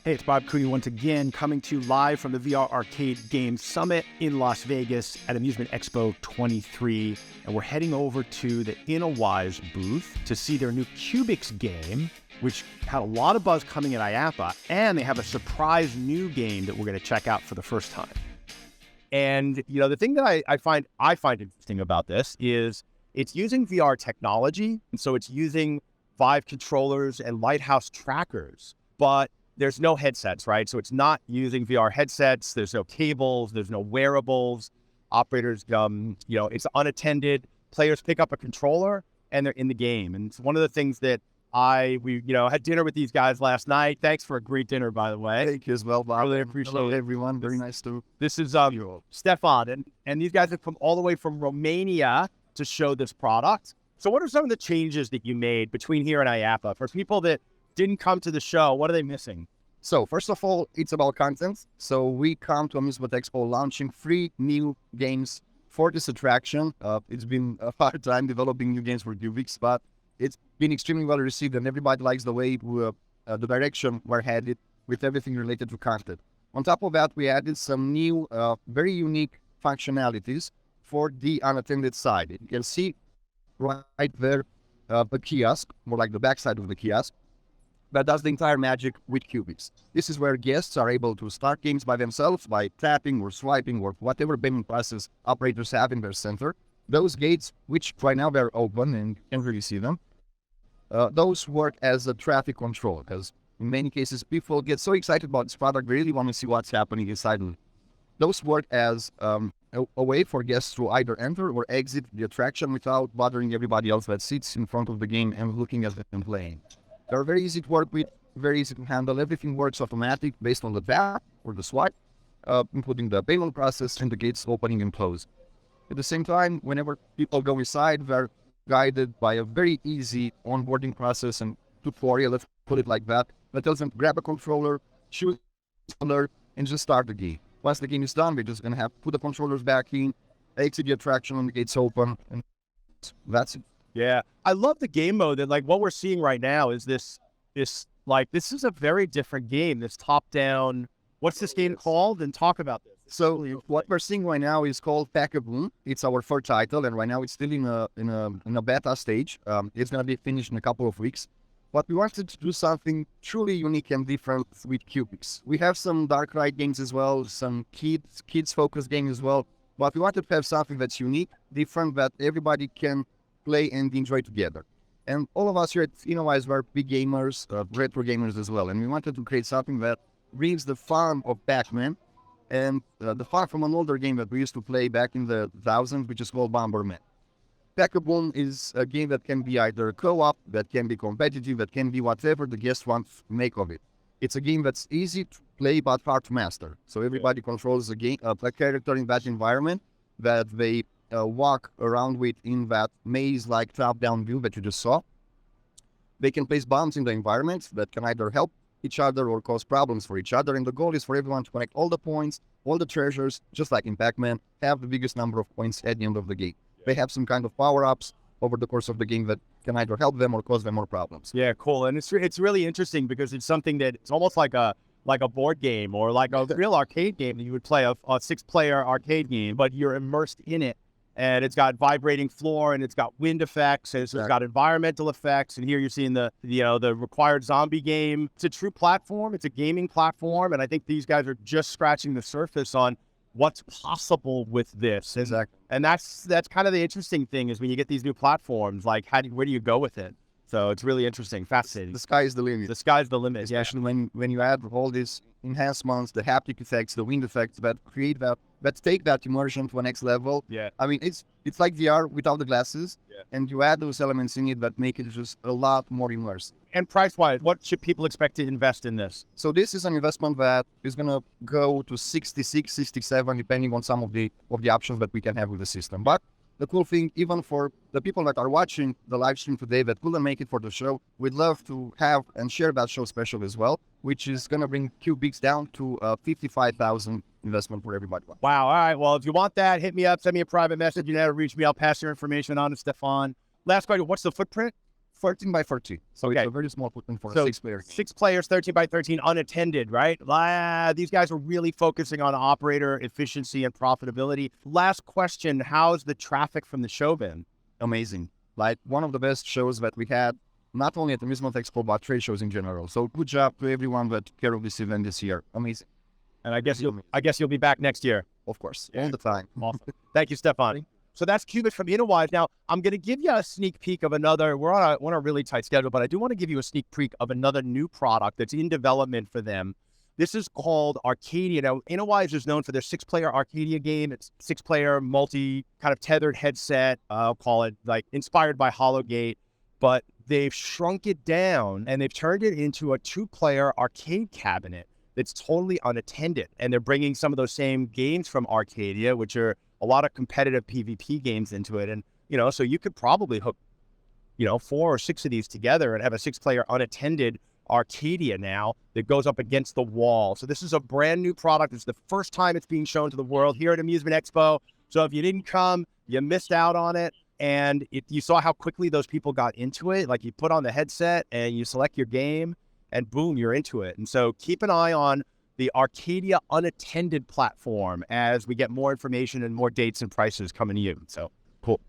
Hey, it's Bob Cooney once again, coming to you live from the VR Arcade Game Summit in Las Vegas at Amusement Expo 23. And we're heading over to the Inowize booth to see their new QBIX game, which had a lot of buzz coming at IAAPA. And they have a surprise new game that we're going to check out for the first time. And, you know, the thing that I find interesting about this is it's using VR technology. And so it's using Vive controllers and Lighthouse trackers, but there's no headsets, right? So it's not using VR headsets. There's no cables. There's no wearables. Operators, it's unattended. Players pick up a controller and they're in the game. And it's one of the things that we had dinner with these guys last night. Thanks for a great dinner, by the way. Thank you as well, Bob. Really appreciate Hello, it. everyone. Very nice to This is you. Stefan, and these guys have come all the way from Romania to show this product. So what are some of the changes that you made between here and IAAPA? For people that didn't come to the show, what are they missing? So first of all, it's about content. So we come to Amusement Expo launching 3 new games for this attraction. It's been a hard time developing new games for QBIX, but it's been extremely well received and everybody likes the way the direction we're headed with everything related to content. On top of that, we added some new, very unique functionalities for the unattended side. You can see right there a kiosk, more like the backside of the kiosk, that does the entire magic with QBIX. This is where guests are able to start games by themselves by tapping or swiping or whatever payment process operators have in their center. Those gates, which right now they're open and you can't really see them, those work as a traffic control because in many cases people get so excited about this product, they really want to see what's happening inside. Those work as a way for guests to either enter or exit the attraction without bothering everybody else that sits in front of the game and looking at them playing. They're very easy to work with, very easy to handle. Everything works automatic based on the tap or the swipe, including the payment process and the gates opening and close. At the same time, whenever people go inside, they're guided by a very easy onboarding process and tutorial, let's put it like that tells them to grab a controller, choose a controller, and just start the game. Once the game is done, they're just going to have to put the controllers back in, exit the attraction when the gates open, and that's it. Yeah, I love the game mode that what we're seeing right now is this is a very different game. This top down. What's this game called? And talk about this. So what we're seeing right now is called Pack-a-Boom. It's our third title, and right now it's still in a beta stage. It's going to be finished in a couple of weeks. But we wanted to do something truly unique and different with QBIX. We have some dark ride games as well, some kids focused games as well. But we wanted to have something that's unique, different, that everybody can play and enjoy together. And all of us here at Inowize were big gamers, retro gamers as well. And we wanted to create something that brings the fun of Pac-Man and the fun from an older game that we used to play back in the 2000s, which is called Bomberman. Pack-a-Boom is a game that can be either co-op, that can be competitive, that can be whatever the guest wants to make of it. It's a game that's easy to play but hard to master. So everybody controls a character in that environment that they walk around with in that maze-like top-down view that you just saw. They can place bombs in the environment that can either help each other or cause problems for each other. And the goal is for everyone to collect all the points, all the treasures, just like in Pac-Man, have the biggest number of points at the end of the game. They have some kind of power-ups over the course of the game that can either help them or cause them more problems. Yeah, cool. And it's really interesting because it's something that it's almost like a board game or like a real arcade game that you would play, a 6-player arcade game, but you're immersed in it. And it's got vibrating floor and it's got wind effects and it's got environmental effects. And here you're seeing the required zombie game. It's a true platform. It's a gaming platform. And I think these guys are just scratching the surface on what's possible with this. Exactly. And that's kind of the interesting thing is when you get these new platforms, like where do you go with it? So it's really interesting, fascinating. The sky is the limit. The sky's the limit. Especially when you add all these enhancements, the haptic effects, the wind effects that create that take that immersion to a next level. Yeah. I mean, it's like VR without the glasses, and you add those elements in it that make it just a lot more immersive. And price-wise, what should people expect to invest in this? So this is an investment that is going to go to 66, 67, depending on some of the options that we can have with the system. But the cool thing, even for the people that are watching the live stream today that couldn't make it for the show, we'd love to have and share that show special as well, which is going to bring QBIX down to 55,000 investment for everybody. Wow. All right. Well, if you want that, hit me up, send me a private message. You know how to reach me. I'll pass your information on to Stefan. Last question. What's the footprint? 14 by 14. So Okay. it's a very small footprint for a So 6-player game. 6 players, 13 by 13, unattended, right? These guys are really focusing on operator efficiency and profitability. Last question, how's the traffic from the show been? Amazing. Like one of the best shows that we had, not only at Amusement Expo, but trade shows in general. So good job to everyone that took care of this event this year. Amazing. And I guess you'll be back next year. Of course, all the time. Awesome. Thank you, Stefan. So that's QBIX from Inowize. Now, I'm going to give you a sneak peek of another. We're on a really tight schedule, but I do want to give you a sneak peek of another new product that's in development for them. This is called Arkadia. Now, Inowize is known for their 6-player Arkadia game. It's 6-player multi kind of tethered headset. I'll call it like inspired by Hologate, but they've shrunk it down and they've turned it into a 2-player arcade cabinet that's totally unattended. And they're bringing some of those same games from Arkadia, which are a lot of competitive PvP games into it. And, so you could probably hook, 4 or 6 of these together and have a 6-player unattended Arkadia now that goes up against the wall. So this is a brand new product. It's the first time it's being shown to the world here at Amusement Expo. So if you didn't come, you missed out on it. And you saw how quickly those people got into it. Like you put on the headset and you select your game and boom, you're into it. And so keep an eye on the Arkadia unattended platform as we get more information and more dates and prices coming to you. So cool.